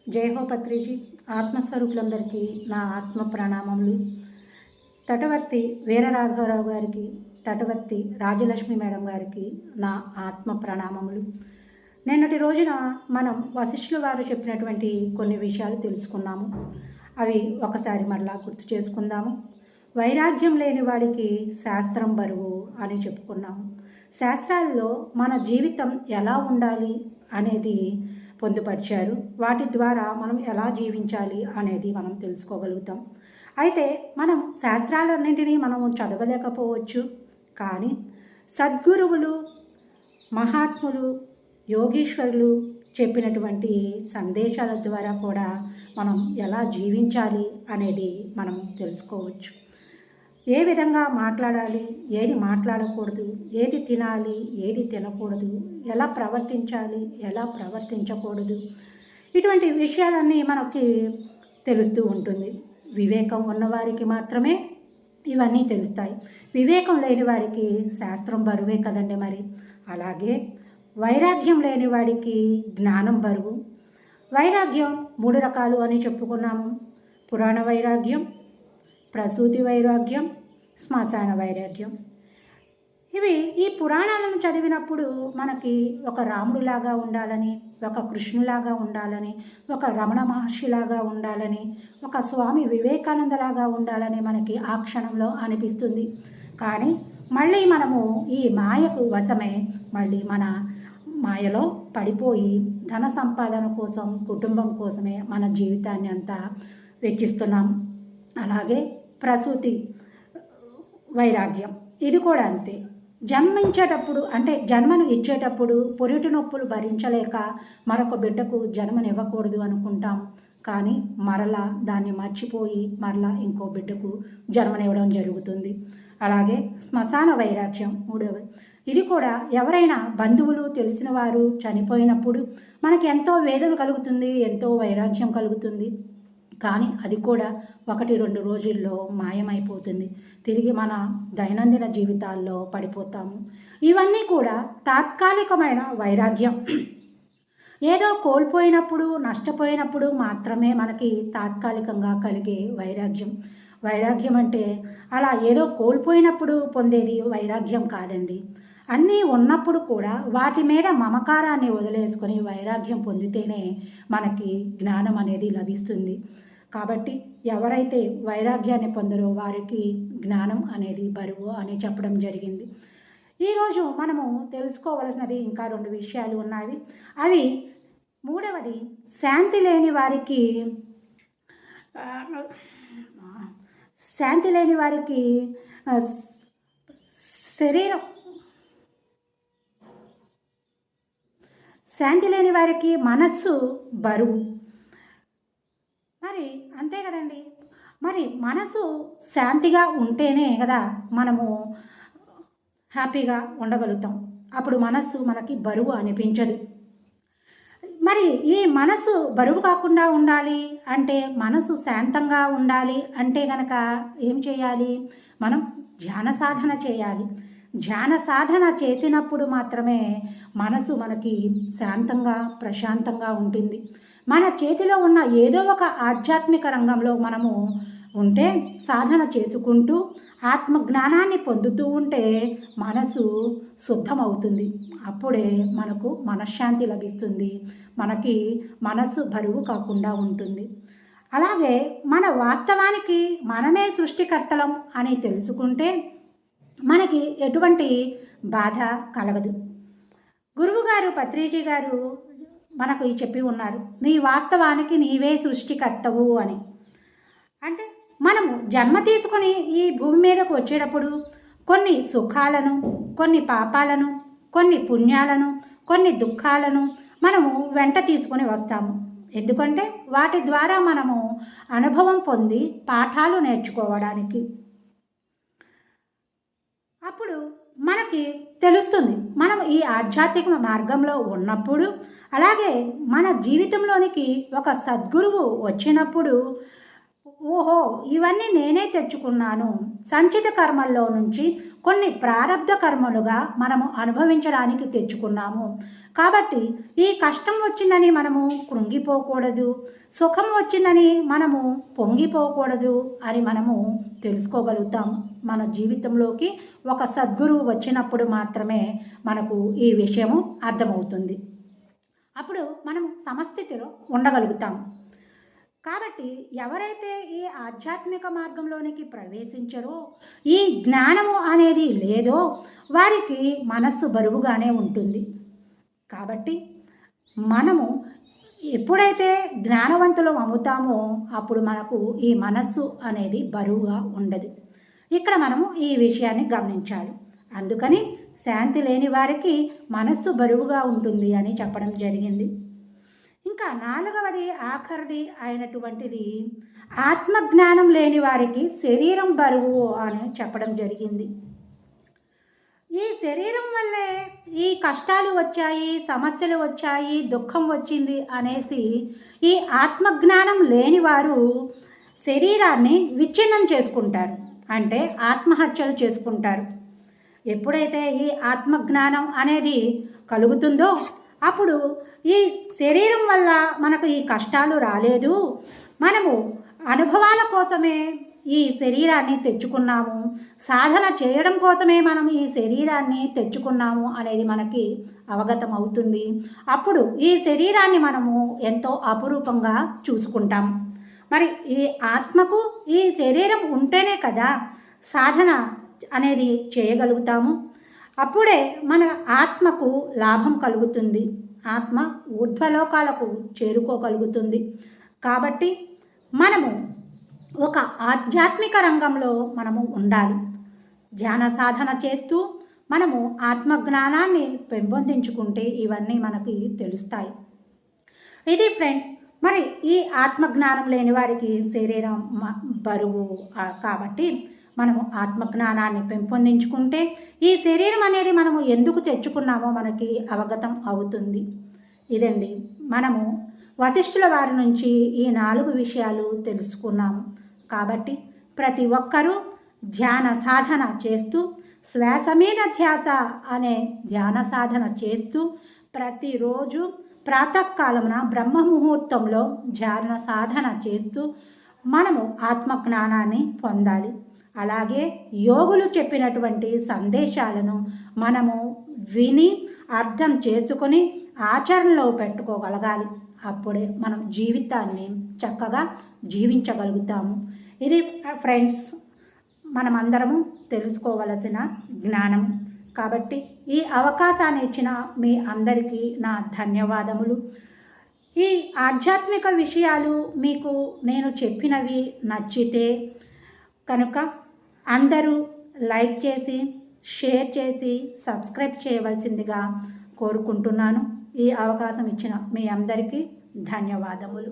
జై హో పత్రిజీ. ఆత్మస్వరూపులందరికీ నా ఆత్మ ప్రణామములు. తటవర్తి వీరరాఘవరావు గారికి, తటవర్తి రాజలక్ష్మి మేడం గారికి నా ఆత్మ ప్రణామములు. నిన్నటి రోజున మనం వశిష్ఠుల వారు చెప్పినటువంటి కొన్ని విషయాలు తెలుసుకున్నాము. అవి ఒకసారి మరలా గుర్తు చేసుకుందాము. వైరాగ్యం లేని వాడికి శాస్త్రం బరువు అని చెప్పుకున్నాము. శాస్త్రాల్లో మన జీవితం ఎలా ఉండాలి అనేది పొందుపరిచారు. వాటి ద్వారా మనం ఎలా జీవించాలి అనేది మనం తెలుసుకోగలుగుతాం. అయితే మనం శాస్త్రాలన్నింటినీ మనం చదవలేకపోవచ్చు, కానీ సద్గురువులు, మహాత్ములు, యోగీశ్వరులు చెప్పినటువంటి సందేశాల ద్వారా కూడా మనం ఎలా జీవించాలి అనేది మనం తెలుసుకోవచ్చు. ఏ విధంగా మాట్లాడాలి, ఏది మాట్లాడకూడదు, ఏది తినాలి, ఏది తినకూడదు, ఎలా ప్రవర్తించాలి, ఎలా ప్రవర్తించకూడదు, ఇటువంటి విషయాలన్నీ మనకి తెలుస్తూ ఉంటుంది. వివేకం ఉన్నవారికి మాత్రమే ఇవన్నీ తెలుస్తాయి. వివేకం లేని వారికి శాస్త్రం బరువే కదండి. మరి అలాగే వైరాగ్యం లేని వాడికి జ్ఞానం బరువు. వైరాగ్యం 3 రకాలు అని చెప్పుకున్నాము. పురాణ వైరాగ్యం, ప్రసూతి వైరాగ్యం, శ్మశాన వైరాగ్యం. ఈ పురాణాలను చదివినప్పుడు మనకి ఒక రాముడిలాగా ఉండాలని, ఒక కృష్ణులాగా ఉండాలని, ఒక రమణ మహర్షిలాగా ఉండాలని, ఒక స్వామి వివేకానందలాగా ఉండాలని మనకి ఆ క్షణంలో అనిపిస్తుంది. కానీ మళ్ళీ మనము ఈ మాయకు వశమై మళ్ళీ మన మాయలో పడిపోయి ధన సంపాదన కోసం, కుటుంబం కోసమే మన జీవితాన్ని అంతా వెచ్చిస్తున్నాం. అలాగే ప్రసూతి వైరాగ్యం, ఇది కూడా అంతే. జన్మించేటప్పుడు అంటే జన్మను ఇచ్చేటప్పుడు పొరిటి నొప్పులు భరించలేక మరొక బిడ్డకు జన్మనివ్వకూడదు అనుకుంటాం. కానీ మరలా దాన్ని మర్చిపోయి మరలా ఇంకో బిడ్డకు జన్మనివ్వడం జరుగుతుంది. అలాగే శ్మశాన వైరాగ్యం 3వది. ఇది కూడా ఎవరైనా బంధువులు, తెలిసిన వారు చనిపోయినప్పుడు మనకి ఎంతో వేదన కలుగుతుంది, ఎంతో వైరాగ్యం కలుగుతుంది. కానీ అది కూడా 1-2 రోజుల్లో మాయమైపోతుంది. తిరిగి మన దైనందిన జీవితాల్లో పడిపోతాము. ఇవన్నీ కూడా తాత్కాలికమైన వైరాగ్యం. ఏదో కోల్పోయినప్పుడు, నష్టపోయినప్పుడు మాత్రమే మనకి తాత్కాలికంగా కలిగే వైరాగ్యం. వైరాగ్యం అంటే అలా ఏదో కోల్పోయినప్పుడు పొందేది వైరాగ్యం కాదండి. అన్నీ ఉన్నప్పుడు కూడా వాటి మీద మమకారాన్ని వదిలేసుకొని వైరాగ్యం పొందితేనే మనకి జ్ఞానం అనేది లభిస్తుంది. కాబట్టి ఎవరైతే వైరాగ్యాన్ని పొందరో వారికి జ్ఞానం అనేది బరువు అని చెప్పడం జరిగింది. ఈరోజు మనము తెలుసుకోవలసినవి ఇంకా 2 విషయాలు ఉన్నాయి. అవి 3వది, శాంతి లేని వారికి శరీరం, శాంతి లేని వారికి మనస్సు బరువు. మరి అంతే కదండి. మరి మనసు శాంతిగా ఉంటేనే కదా మనము హ్యాపీగా ఉండగలుగుతాం. అప్పుడు మనస్సు మనకి బరువు అనిపించదు. మరి ఈ మనసు బరువు కాకుండా ఉండాలి అంటే, మనసు శాంతంగా ఉండాలి అంటే కనుక ఏం చేయాలి? మనం ధ్యాన సాధన చేయాలి. ధ్యాన సాధన చేసినప్పుడు మాత్రమే మనసు మనకి శాంతంగా, ప్రశాంతంగా ఉంటుంది. మన చేతిలో ఉన్న ఏదో ఒక ఆధ్యాత్మిక రంగంలో మనము ఉంటే, సాధన చేసుకుంటూ ఆత్మజ్ఞానాన్ని పొందుతూ ఉంటే మనసు శుద్ధమవుతుంది. అప్పుడే మనకు మనశ్శాంతి లభిస్తుంది. మనకి మనసు బరువు కాకుండా ఉంటుంది. అలాగే మన వాస్తవానికి మనమే సృష్టికర్తలం అని తెలుసుకుంటే మనకి ఎటువంటి బాధ కలగదు. గురువుగారు పత్రిజీ గారు మనకు చెప్పి ఉన్నారు, నీ వాస్తవానికి నీవే సృష్టికర్తవు అని. అంటే మనము జన్మ తీసుకొని ఈ భూమి మీదకు వచ్చేటప్పుడు కొన్ని సుఖాలను, కొన్ని పాపాలను, కొన్ని పుణ్యాలను, కొన్ని దుఃఖాలను మనము వెంట తీసుకొని వస్తాము. ఎందుకంటే వాటి ద్వారా మనము అనుభవం పొంది పాఠాలు నేర్చుకోవడానికి. అప్పుడు మనకి తెలుస్తుంది మనం ఈ ఆధ్యాత్మిక మార్గంలో ఉన్నప్పుడు. అలాగే మన జీవితంలోనికి ఒక సద్గురువు వచ్చినప్పుడు, ఓహో ఇవన్నీ నేనే తెచ్చుకున్నాను, సంచిత కర్మల్లో నుంచి కొన్ని ప్రారబ్ధ కర్మలుగా మనము అనుభవించడానికి తెచ్చుకున్నాము. కాబట్టి ఈ కష్టం వచ్చిందని మనము కృంగిపోకూడదు, సుఖం వచ్చిందని మనము పొంగిపోకూడదు అని మనము తెలుసుకోగలుగుతాం. మన జీవితంలోకి ఒక సద్గురువు వచ్చినప్పుడు మాత్రమే మనకు ఈ విషయము అర్థమవుతుంది. అప్పుడు మనం సమస్థితిలో ఉండగలుగుతాం. కాబట్టి ఎవరైతే ఈ ఆధ్యాత్మిక మార్గంలోనికి ప్రవేశించరో, ఈ జ్ఞానము అనేది లేదో వారికి మనస్సు బరువుగానే ఉంటుంది. కాబట్టి మనము ఎప్పుడైతే జ్ఞానవంతులం అవుతామో అప్పుడు మనకు ఈ మనస్సు అనేది బరువుగా ఉండదు. ఇక్కడ మనము ఈ విషయాన్ని గమనించాలి. అందుకని శాంతి లేని వారికి మనస్సు బరువుగా ఉంటుంది అని చెప్పడం జరిగింది. ఇంకా 4వది ఆఖరిది అయినటువంటిది ఆత్మజ్ఞానం లేని వారికి శరీరం బరువు అని చెప్పడం జరిగింది. ఈ శరీరం వల్లే ఈ కష్టాలు వచ్చాయి, సమస్యలు వచ్చాయి, దుఃఖం వచ్చింది అనేసి ఈ ఆత్మజ్ఞానం లేని వారు శరీరాన్ని విచ్ఛిన్నం చేసుకుంటారు, అంటే ఆత్మహత్యలు చేసుకుంటారు. ఎప్పుడైతే ఈ ఆత్మజ్ఞానం అనేది కలుగుతుందో అప్పుడు ఈ శరీరం వల్ల మనకు ఈ కష్టాలు రాలేదు, మనము అనుభవాల కోసమే ఈ శరీరాన్ని తెచ్చుకున్నాము, సాధన చేయడం కోసమే మనం ఈ శరీరాన్ని తెచ్చుకున్నాము అనేది మనకి అవగతం అవుతుంది. అప్పుడు ఈ శరీరాన్ని మనము ఎంతో అపురూపంగా చూసుకుంటాం. మరి ఈ ఆత్మకు ఈ శరీరం ఉంటేనే కదా సాధన అనేది చేయగలుగుతాము. అప్పుడే మన ఆత్మకు లాభం కలుగుతుంది, ఆత్మ ఊర్ధ్వలోకాలకు చేరుకోగలుగుతుంది. కాబట్టి మనము ఒక ఆధ్యాత్మిక రంగంలో మనము ఉండాలి. ధ్యాన సాధన చేస్తూ మనము ఆత్మజ్ఞానాన్ని పెంపొందించుకుంటే ఇవన్నీ మనకి తెలుస్తాయి. ఇది ఫ్రెండ్స్, మరి ఈ ఆత్మజ్ఞానం లేని వారికి శరీరం బరువు కాబట్టి మనము ఆత్మజ్ఞానాన్ని పెంపొందించుకుంటే ఈ శరీరం అనేది మనము ఎందుకు తెచ్చుకున్నామో మనకి అవగతం అవుతుంది. ఇదండి, మనము వశిష్ఠుల వారి నుంచి ఈ 4 విషయాలు తెలుసుకున్నాము. కాబట్టి ప్రతి ఒక్కరూ ధ్యాన సాధన చేస్తూ, శ్వాస మీద ధ్యాస అనే ధ్యాన సాధన చేస్తూ ప్రతిరోజు ప్రాతకాలమున బ్రహ్మ ముహూర్తంలో ధ్యాన సాధన చేస్తూ మనము ఆత్మజ్ఞానాన్ని పొందాలి. అలాగే యోగులు చెప్పినటువంటి సందేశాలను మనము విని అర్థం చేసుకొని ఆచరణలో పెట్టుకోగలగాలి. అప్పుడే మనం జీవితాన్ని చక్కగా జీవించగలుగుతాము. ఇది ఫ్రెండ్స్, మనమందరము తెలుసుకోవలసిన జ్ఞానం. కాబట్టి ఈ అవకాశాన్ని ఇచ్చిన మీ అందరికీ నా ధన్యవాదములు. ఈ ఆధ్యాత్మిక విషయాలు మీకు నేను చెప్పినవి నచ్చితే కనుక అందరూ లైక్ చేసి, షేర్ చేసి, సబ్స్క్రైబ్ చేయవలసిందిగా కోరుకుంటున్నాను. ఈ అవకాశం ఇచ్చిన మీ అందరికీ ధన్యవాదములు.